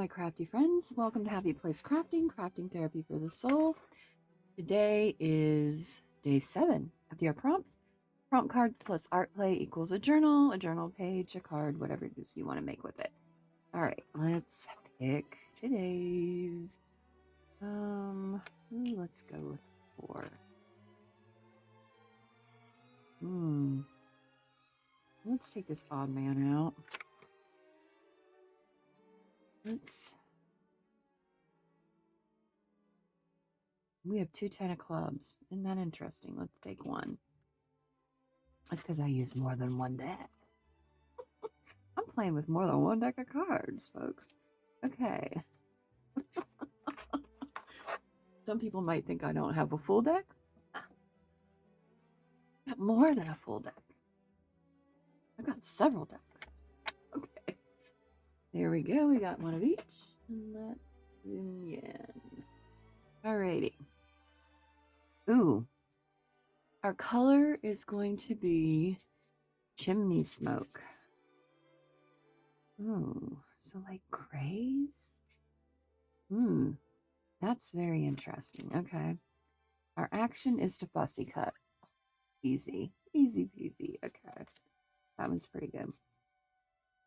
my crafty friends. Welcome to Happy Place Crafting, Crafting Therapy for the Soul. Today is day 7 of your prompts. Prompt cards plus art play equals a journal page, a card, whatever it is you want to make with it. All right, let's pick today's. Let's go with 4. Let's take this odd man out. We have 2 10 of clubs. Isn't that interesting? Let's take 1. That's because I use more than 1 deck. I'm playing with more than 1 deck of cards, folks. Okay. Some people might think I don't have a full deck. I got more than a full deck. I've got several decks. Okay. There we go. We got 1 of each. And let's zoom in. Alrighty. Ooh. Our color is going to be chimney smoke. Ooh. So like grays? That's very interesting. Okay. Our action is to fussy cut. Easy. Easy peasy. Okay. That one's pretty good.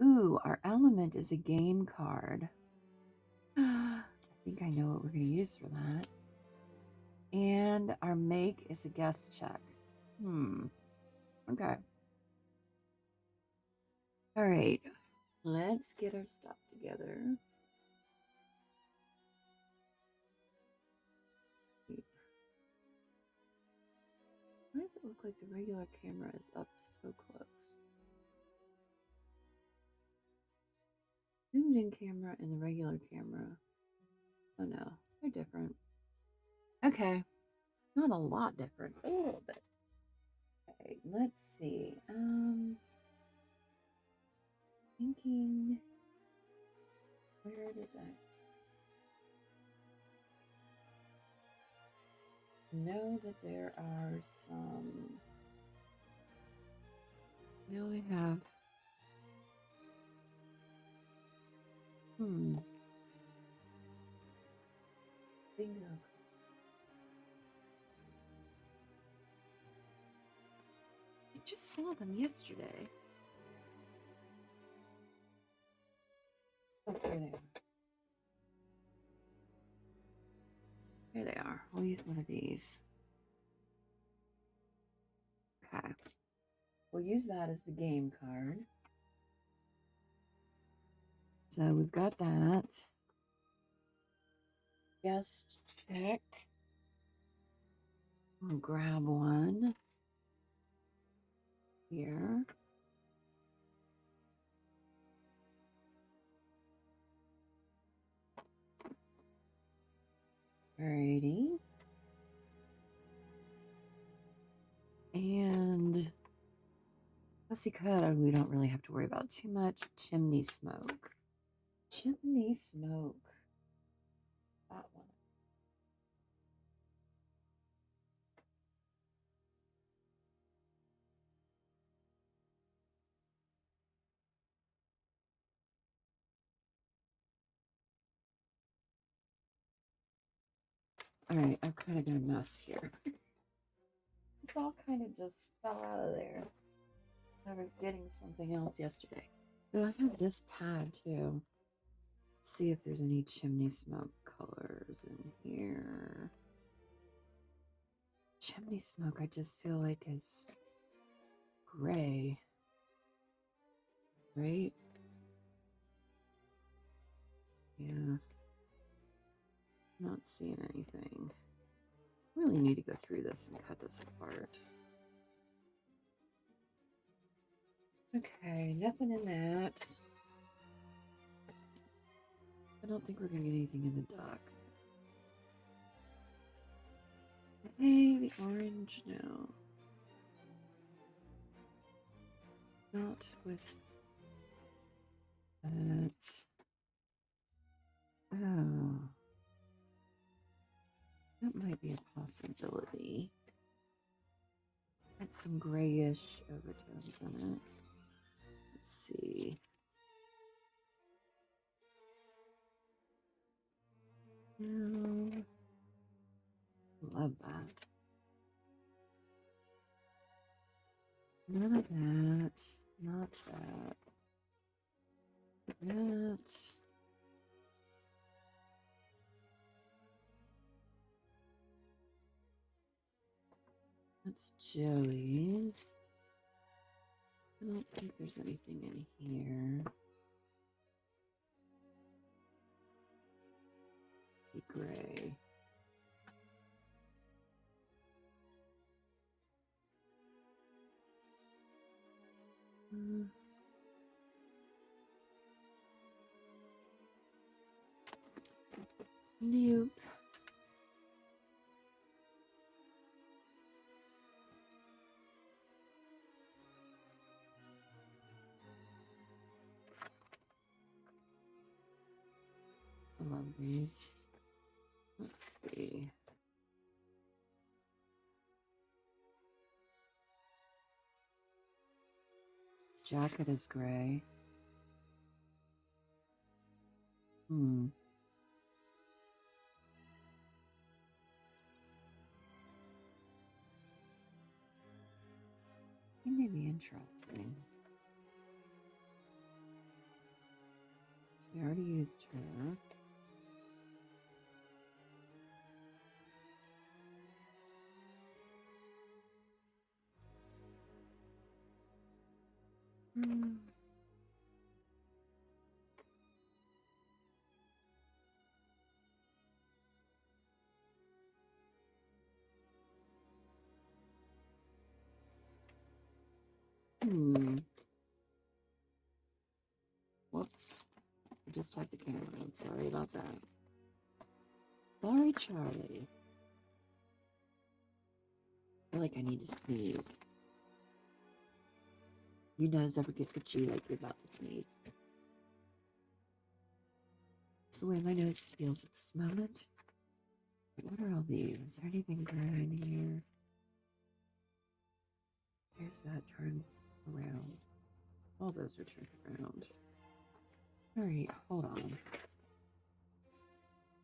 Ooh, our element is a game card. I think I know what we're going to use for that. And our make is a guess check. Okay. All right. Let's get our stuff together. Why does it look like the regular camera is up so close? Zoomed in camera and the regular camera. Oh no, they're different. Okay. Not a lot different, a little bit. Okay, let's see. Thinking, where did I know that there are some? Now I have. Bingo. I just saw them yesterday. Oh, there they are. Here they are. We'll use one of these. Okay. We'll use that as the game card. So we've got that. Guest check. We'll grab one here. Alrighty. And fussy cut, we don't really have to worry about too much. Chimney smoke. Chimney smoke. That one. Alright, I've kind of got a mess here. It's all kind of just fell out of there. I was getting something else yesterday. Oh, I have this pad too. Let's see if there's any chimney smoke colors in here. Chimney smoke, I just feel like is gray. Right? Yeah. Not seeing anything. Really need to go through this and cut this apart. Okay, nothing in that. I don't think we're gonna get anything in the duck. Hey, the orange, no. Not with that. Oh. That might be a possibility. Had some grayish overtones in it. Let's see. Oh, love that. None of that. Not that. That. That's Joey's. I don't think there's anything in here. Be gray. Nope. I love these. Let's see. His jacket is gray. He may be interesting. We already used her. Whoops. I just had the camera. I'm sorry about that. Sorry, Charlie. I feel like I need to sneeze. Your nose ever get itchy like you're about to sneeze? It's the way my nose feels at this moment. What are all these? Is there anything gray in here? There's that turned around. All those are turned around. Alright, hold on.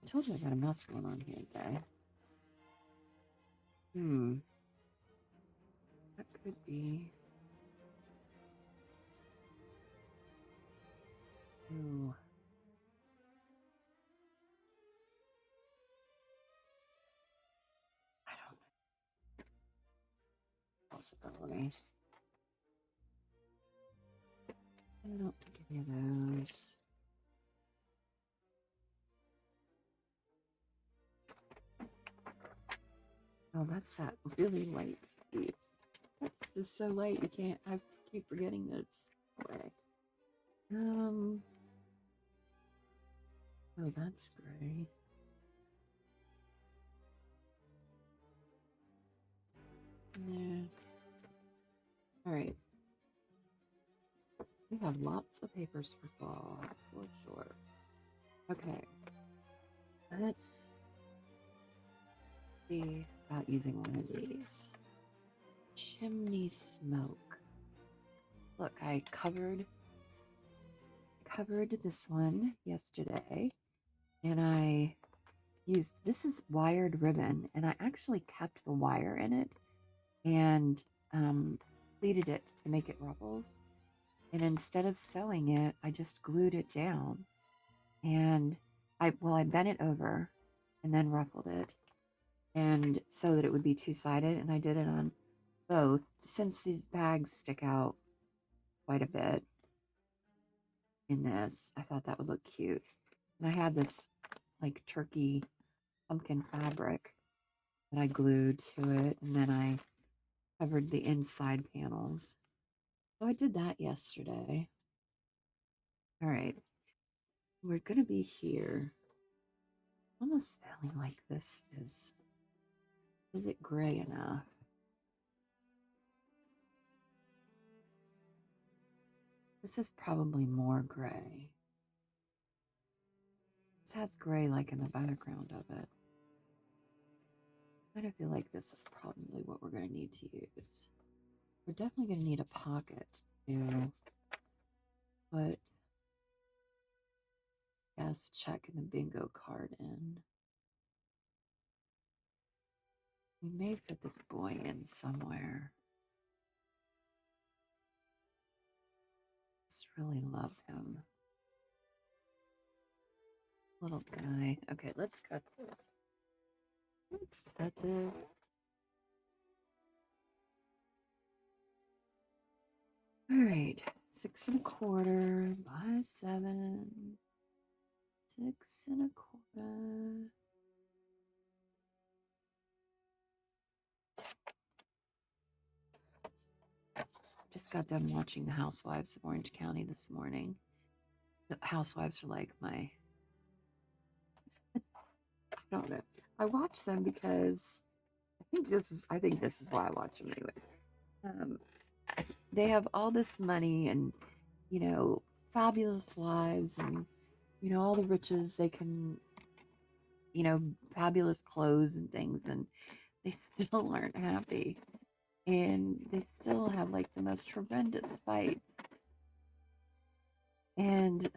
I told you I got a mess going on here today. That could be. Ooh. I don't know. Possibility. I don't think any of those. Oh, that's that really light piece. This is so light, you can't. I keep forgetting that it's away. Oh, that's gray. Yeah. All right. We have lots of papers for fall, for sure. Okay. Let's see about using one of these. Chimney smoke. Look, I covered this one yesterday, and I used, this is wired ribbon, and I actually kept the wire in it and pleated it to make it ruffles. And instead of sewing it, I just glued it down, and I bent it over and then ruffled it, and so that it would be two-sided, and I did it on both. Since these bags stick out quite a bit in this, I thought that would look cute. And I had this like turkey pumpkin fabric that I glued to it, and then I covered the inside panels. So I did that yesterday. All right, we're gonna be here. Almost feeling like this is it gray enough? This is probably more gray. This has gray like in the background of it. I kind of feel like this is probably what we're going to need to use. We're definitely going to need a pocket to put yes check in the bingo card in. We may put this boy in somewhere. Just really love him. Little guy. Okay, let's cut this. Let's cut this. All right, 6 1/4 by 7. 6 1/4. Just got done watching The Housewives of Orange County this morning. The Housewives are like my, I don't know. I watch them because I think this is why I watch them anyways. They have all this money and, fabulous lives and, all the riches they can, fabulous clothes and things, and they still aren't happy. And they still have like the most horrendous fights. And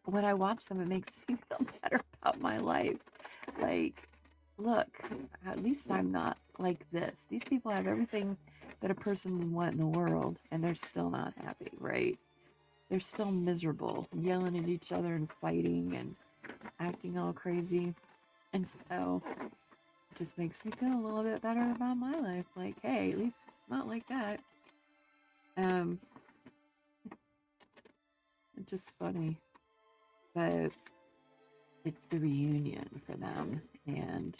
when I watch them, it makes me feel better about my life. Like, look, at least I'm not like this. These people have everything that a person would want in the world, and they're still not happy, right? They're still miserable, yelling at each other and fighting and acting all crazy. And so it just makes me feel a little bit better about my life. Like, hey, at least it's not like that. It's just funny. But it's the reunion for them. And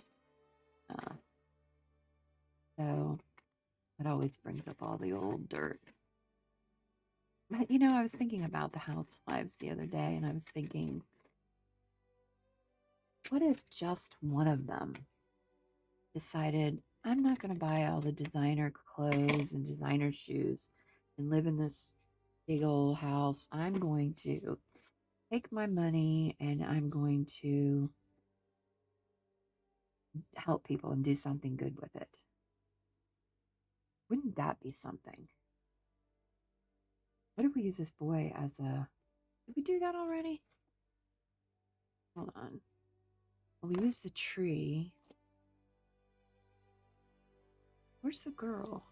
so it always brings up all the old dirt. But, I was thinking about the Housewives the other day, and I was thinking, what if just one of them decided, I'm not going to buy all the designer clothes and designer shoes and live in this big old house. I'm going to take my money and I'm going to help people and do something good with it. Wouldn't that be something? What if we use this boy as a... Did we do that already? Hold on. Well, we use the tree. Where's the girl?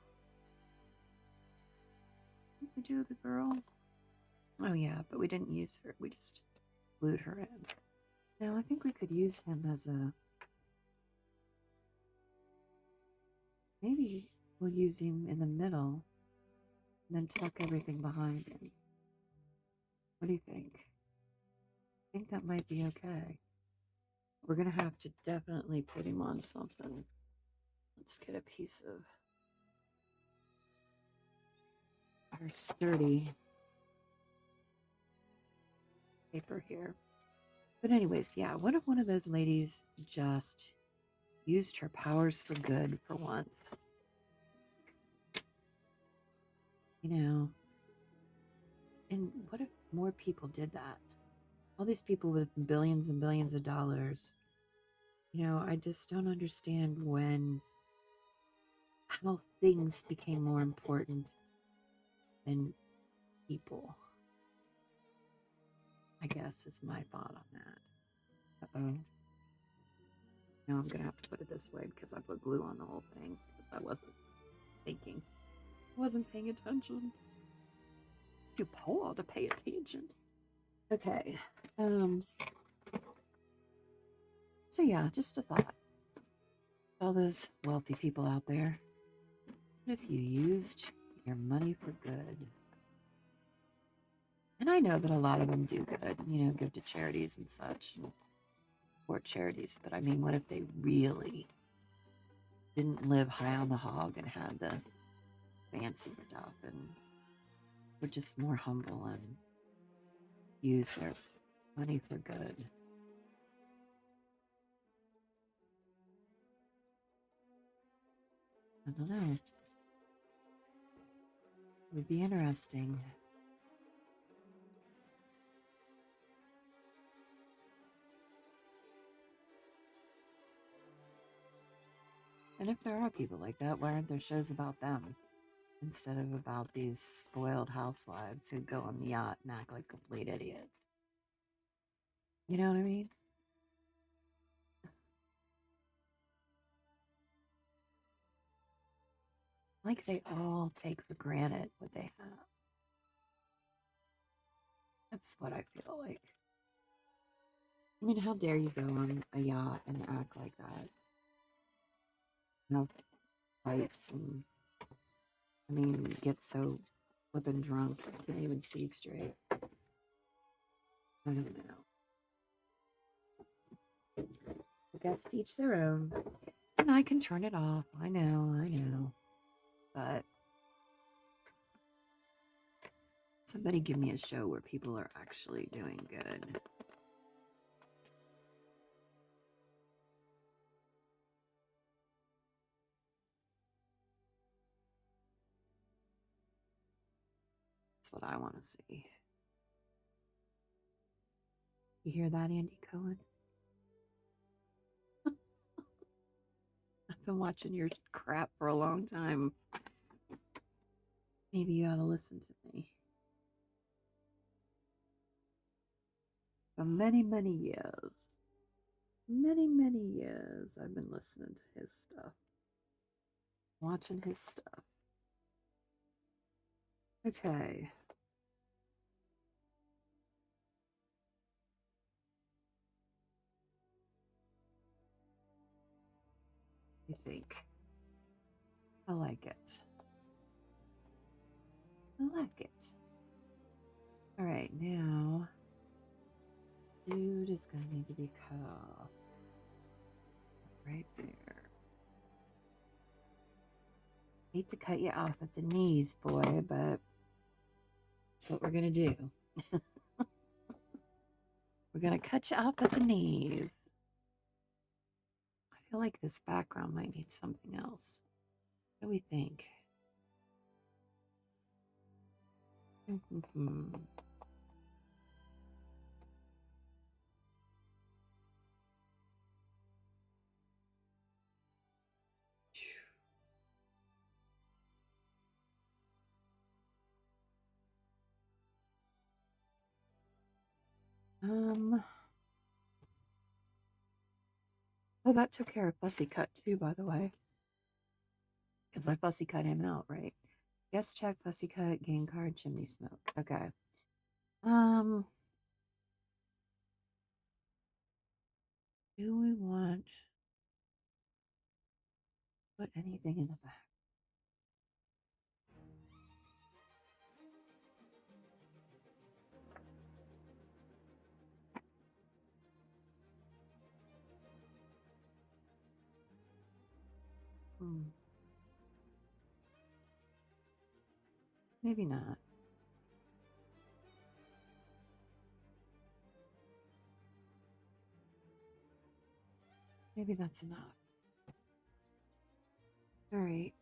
Did we do the girl? Oh, yeah, but we didn't use her. We just glued her in. Now, I think we could use him as a... Maybe we'll use him in the middle and then tuck everything behind him. What do you think? I think that might be okay. We're going to have to definitely put him on something. Let's get a piece of our sturdy paper here. But anyways, yeah, what if one of those ladies just used her powers for good for once? And what if more people did that? All these people with billions and billions of dollars. I just don't understand how things became more important than people. I guess is my thought on that. Uh-oh. Now I'm going to have to put it this way because I put glue on the whole thing because I wasn't thinking. I wasn't paying attention. Too poor to pay attention. Okay. So yeah, just a thought. All those wealthy people out there. What if you used your money for good? And I know that a lot of them do good, give to charities and such, and support charities. But I mean, what if they really didn't live high on the hog and had the fancy stuff and were just more humble and use their money for good? I don't know. It would be interesting. And if there are people like that, why aren't there shows about them instead of about these spoiled housewives who go on the yacht and act like complete idiots? You know what I mean? Like they all take for granted what they have. That's what I feel like. I mean, how dare you go on a yacht and act like that? Have fights and, I mean, get so flippin' drunk you can't even see straight. I don't know. I guess to each their own. And I can turn it off. I know. But somebody give me a show where people are actually doing good. That's what I want to see. You hear that, Andy Cohen? I've been watching your crap for a long time. Maybe you ought to listen to me. For many, many years. Many years I've been listening to his stuff. Watching his stuff. Okay. I think. I like it. I like it. All right, now, dude is going to need to be cut off. Right there. Hate to cut you off at the knees, boy, but that's what we're going to do. We're going to cut you off at the knees. I feel like this background might need something else. What do we think? Oh, that took care of fussy cut too, by the way. Because I fussy cut him out, right? Guest check, fussy cut, game card, chimney smoke. Okay. Do we want put anything in the back? Maybe not. Maybe that's enough. All right.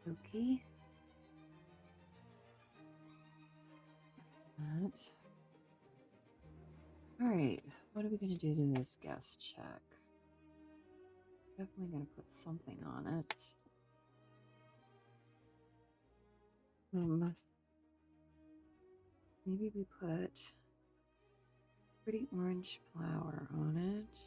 Okay. That. All right. What are we going to do to this guest check? Definitely going to put something on it. Maybe we put pretty orange flower on it.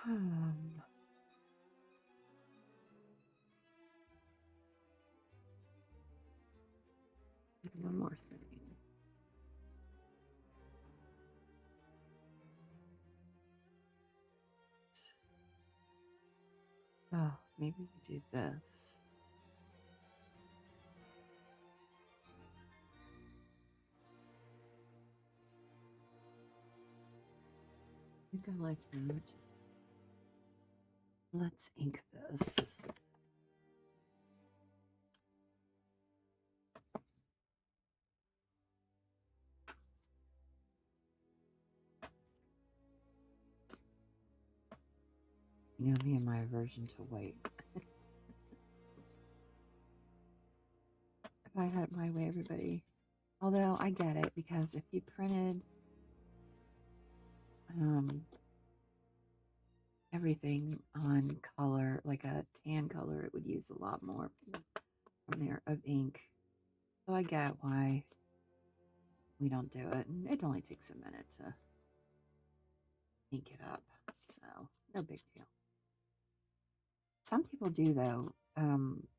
And one more thing. Oh, maybe we do this. I think I like that. Let's ink this. You know me and my aversion to white. If I had it my way, everybody. Although I get it, because if you printed everything on color, like a tan color, it would use a lot more from there of ink. So I get why we don't do it. And it only takes a minute to ink it up. So no big deal. Some people do though,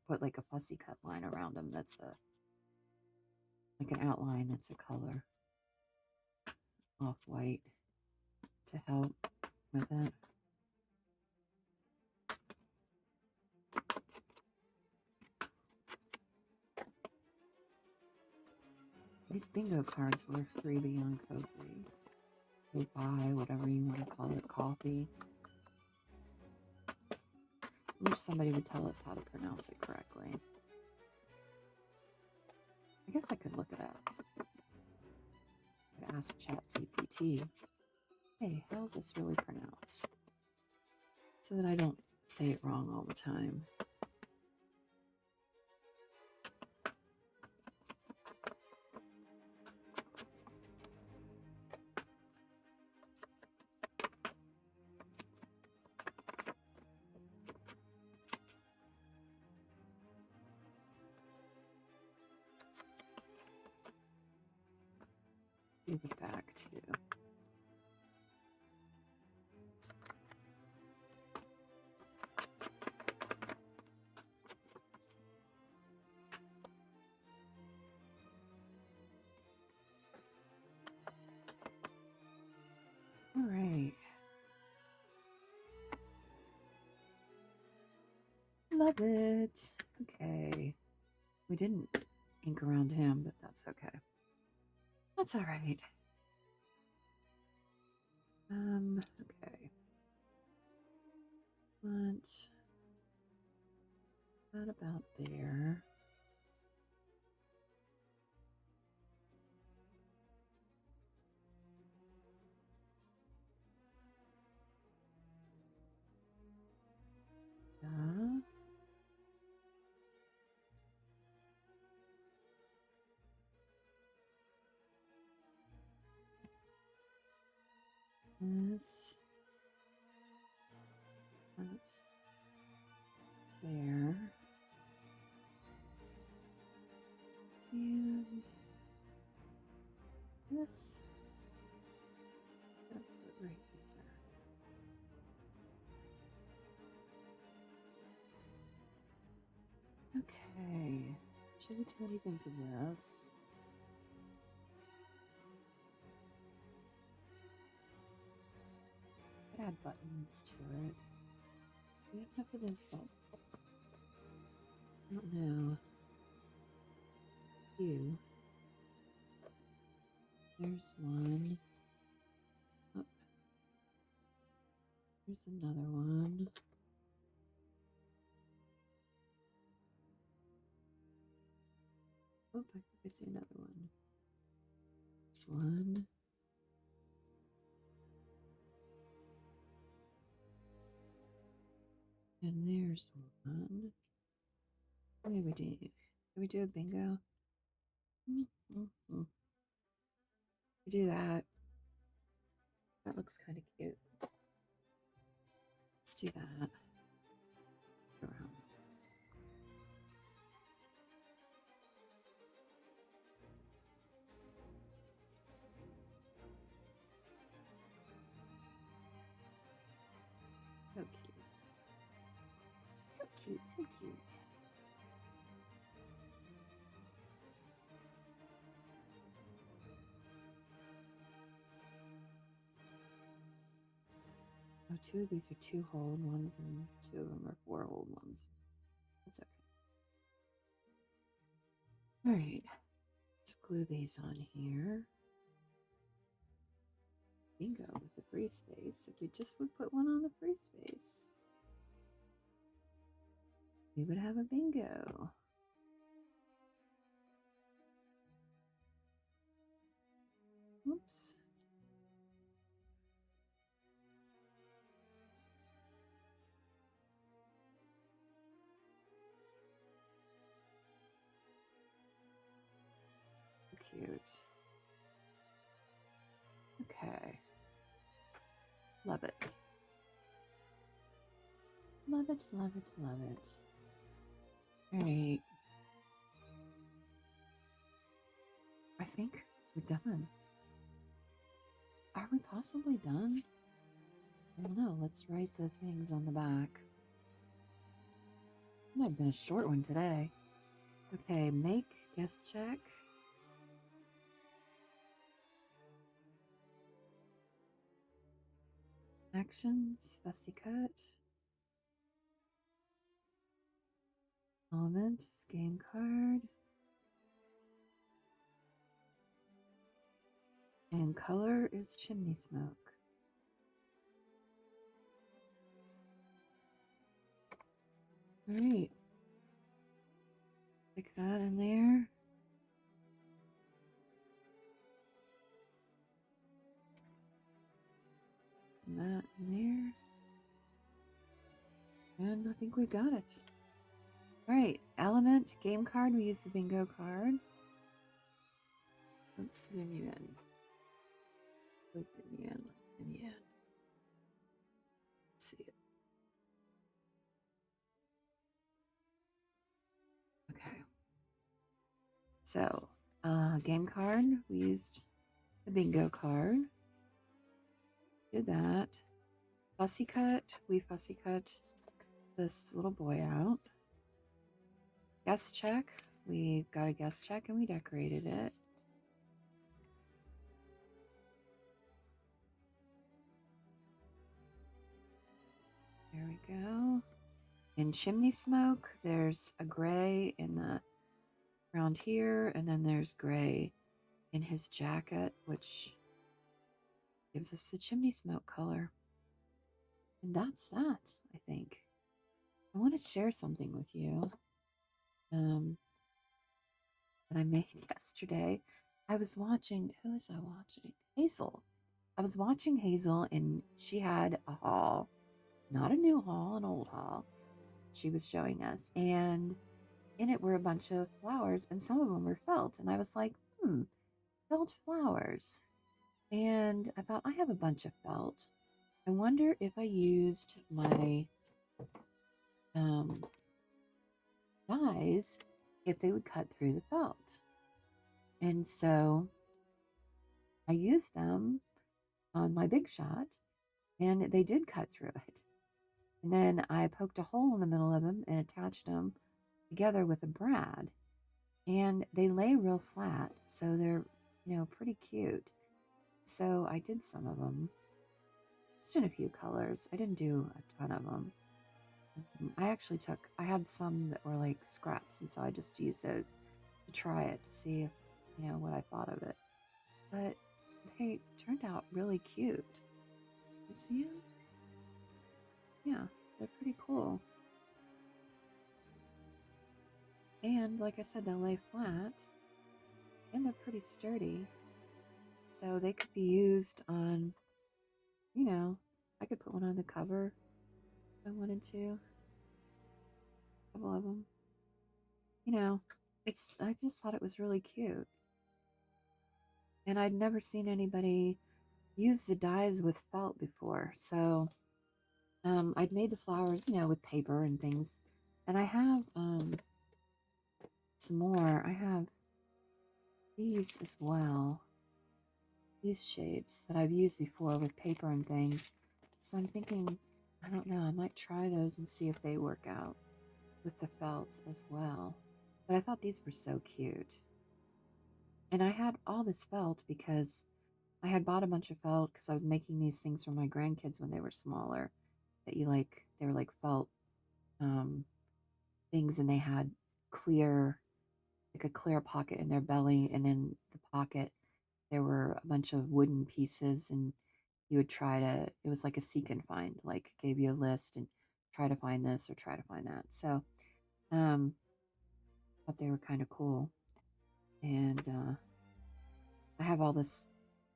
put like a fussy cut line around them that's like an outline that's a color off white to help with it. These bingo cards were freebie on Ko-fi. Ko-fi, whatever you want to call it, coffee. I wish somebody would tell us how to pronounce it correctly. I guess I could look it up. I could ask ChatGPT, hey, how's this really pronounced? So that I don't say it wrong all the time. Do the back too. All right. Love it. Okay. We didn't ink around him, but that's okay. That's all right. Okay. Want that about there. This, that, there, and this, right there. Okay, should we do anything to this? Add buttons to it. Do we have enough of those buttons? I don't know. You. There's one. Oh. There's another one. Oh, I think I see another one. There's one. And there's one. What did we do? Did we do a bingo? Mm-hmm. We do that. That looks kind of cute. Let's do that. Around this. So cute. So cute, so cute. Oh, two of these are 2-hole ones and 2 of them are 4-hole ones. That's okay. All right. Let's glue these on here. Bingo with the free space. If we just would put one on the free space, we would have a bingo. Oops. cute. Okay. Love it. Love it, love it, love it. All right. I think we're done. Are we possibly done? I don't know. Let's write the things on the back. Might have been a short one today. Okay, make guest check. Actions, fussy cut. Element is game card. And color is chimney smoke. All right. Stick that in there. And that in there. And I think we got it. All right. Element, game card. We use the bingo card. Let's zoom you in. Let's zoom you in. Let's zoom you in. Let's see it. Okay. So, game card. We used the bingo card. Did that. Fussy cut. We fussy cut this little boy out. Guest check. We got a guest check and we decorated it. There we go. In chimney smoke, there's a gray in the around here, and then there's gray in his jacket, which gives us the chimney smoke color. And that's that, I think. I want to share something with you that I made yesterday. I was watching, who was I watching? Hazel. I was watching Hazel, and she had a haul, not a new haul, an old haul. She was showing us, and in it were a bunch of flowers, and some of them were felt. And I was like, felt flowers. And I thought, I have a bunch of felt. I wonder if I used my dies, if they would cut through the felt. And so I used them on my big shot, and they did cut through it. And then I poked a hole in the middle of them and attached them together with a brad. And they lay real flat, so they're, pretty cute. So I did some of them, just in a few colors. I didn't do a ton of them. I had some that were like scraps, and so I just used those to try it to see if, what I thought of it. But they turned out really cute. You see them? Yeah, they're pretty cool. And like I said, they lay flat, and they're pretty sturdy. So they could be used on, I could put one on the cover if I wanted to. A couple of them. I just thought it was really cute. And I'd never seen anybody use the dies with felt before. So I'd made the flowers, with paper and things. And I have some more. I have these as well. These shapes that I've used before with paper and things. So I'm thinking, I don't know, I might try those and see if they work out with the felt as well. But I thought these were so cute. And I had all this felt because I had bought a bunch of felt because I was making these things for my grandkids when they were smaller. That they were like felt things, and they had a clear pocket in their belly, and in the pocket there were a bunch of wooden pieces, and you would it was like a seek and find, like gave you a list and try to find this or try to find that. So I thought they were kind of cool. And I have all this,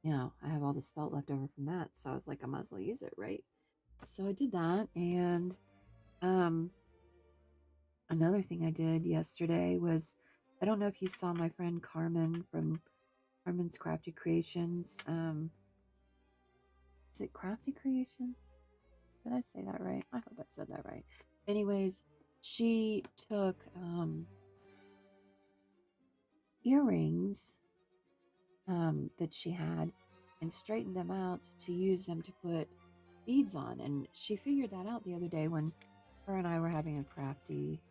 felt left over from that. So I was like, I might as well use it, right? So I did that. And another thing I did yesterday was I don't know if you saw my friend Carmen from Carmen's Crafty Creations. Is it Crafty Creations? Did I say that right? I hope I said that right. Anyways, she took earrings that she had and straightened them out to use them to put beads on. And she figured that out the other day when her and I were having a crafty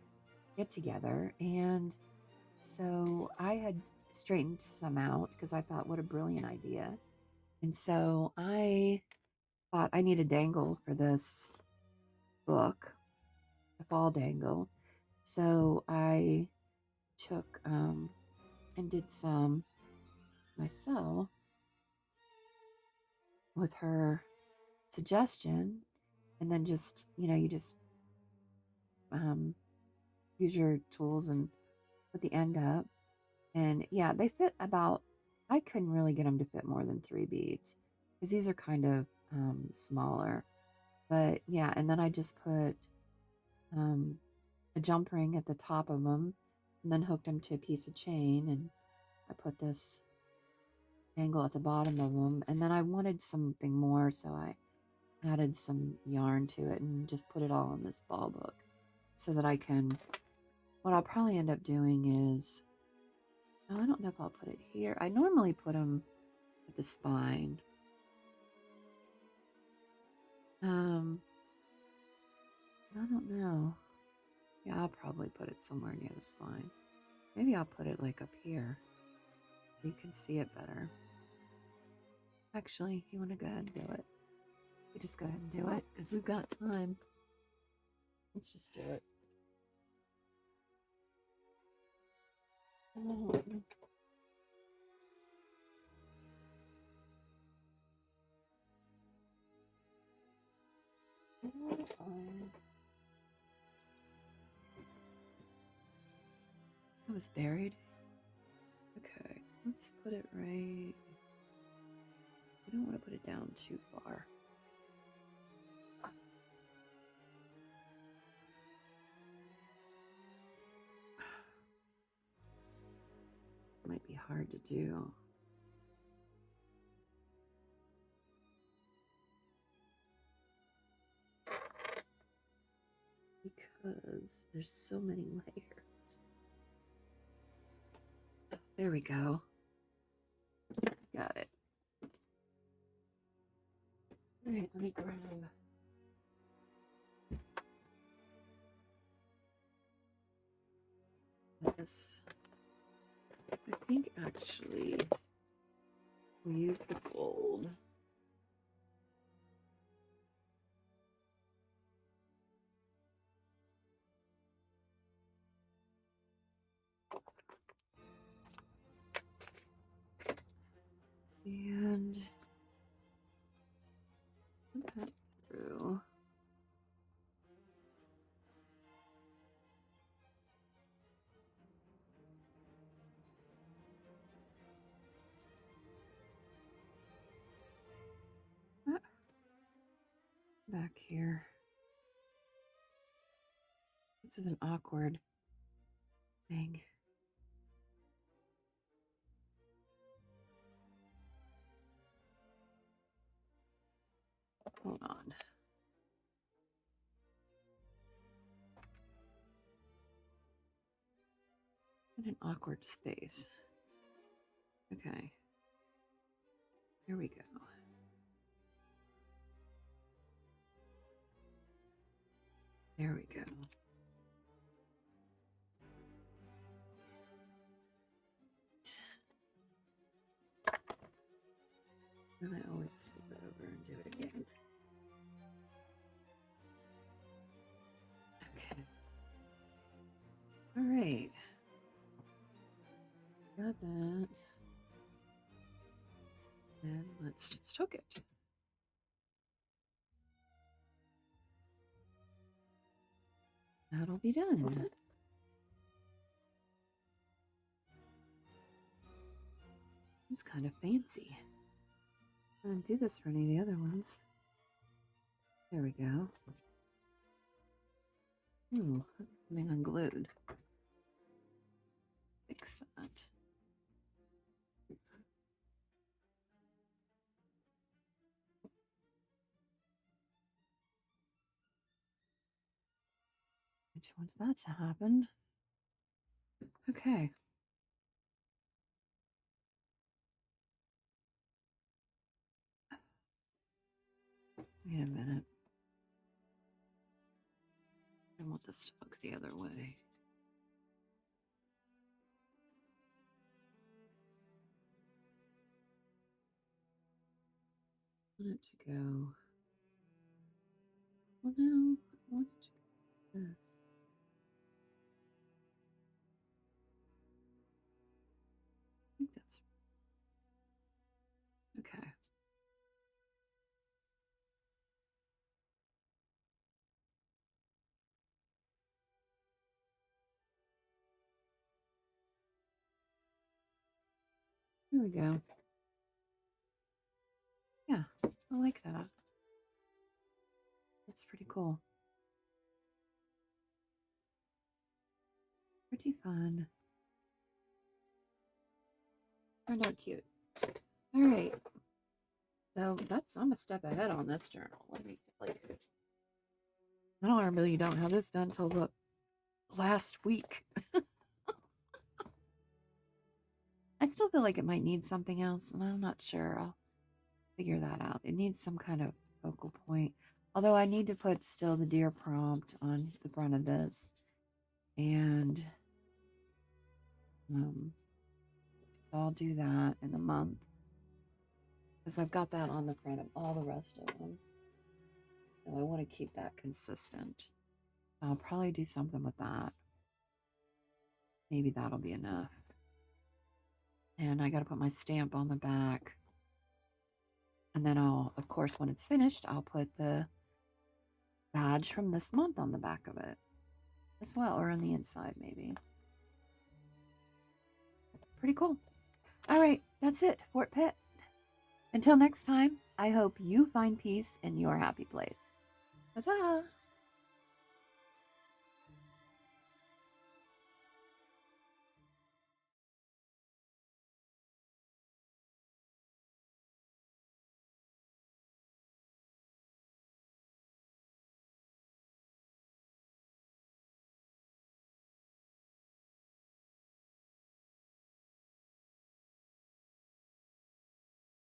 get together. And so I had straightened some out because I thought, what a brilliant idea. And so I thought I need a dangle for this book, a ball dangle. So I took and did some myself with her suggestion, and then just, you just use your tools and put the end up. And yeah, they fit about, I couldn't really get them to fit more than 3 beads because these are kind of smaller. But yeah, and then I just put a jump ring at the top of them and then hooked them to a piece of chain, and I put this angle at the bottom of them. And then I wanted something more, so I added some yarn to it and just put it all in this ball book so that I can, what I'll probably end up doing is, oh, I don't know if I'll put it here. I normally put them at the spine. I don't know. Yeah, I'll probably put it somewhere near the spine. Maybe I'll put it like up here. You can see it better. Actually, you want to go ahead and do it? You just go ahead and do it because we've got time. Let's just do it. Oh. It was buried. Okay, let's put it right. We don't want to put it down too far. Might be hard to do. Because there's so many layers. Oh, there we go. Got it. All right, let me grab this. I think actually we'll use the gold. And put that through. Back here. This is an awkward thing. Hold on. In an awkward space. Okay. Here we go. There we go. And I always flip it over and do it again. Okay. All right. Got that. And let's just hook it. That'll be done. It's kind of fancy. I didn't do this for any of the other ones. There we go. Ooh, that's coming unglued. Okay. fix that. I just want that to happen. Okay. Wait a minute. I want this to look the other way. I want it to go. Well, no, I want it to go like this. I think that's okay. Here we go. Yeah, I like that. That's pretty cool. Pretty fun. Turned out cute. All right. So I'm a step ahead on this journal. Let me tell you. I normally don't have this done till the last week. I still feel like it might need something else, and I'm not sure. I'll figure that out. It needs some kind of focal point. Although I need to put still the deer prompt on the front of this. And so I'll do that in a month. Because I've got that on the front of all the rest of them. So I want to keep that consistent. I'll probably do something with that. Maybe that'll be enough. And I got to put my stamp on the back. And then I'll, of course, when it's finished, I'll put the badge from this month on the back of it as well, or on the inside maybe. Pretty cool. All right, that's it, Fort Pitt. Until next time, I hope you find peace in your happy place. Ta-ta!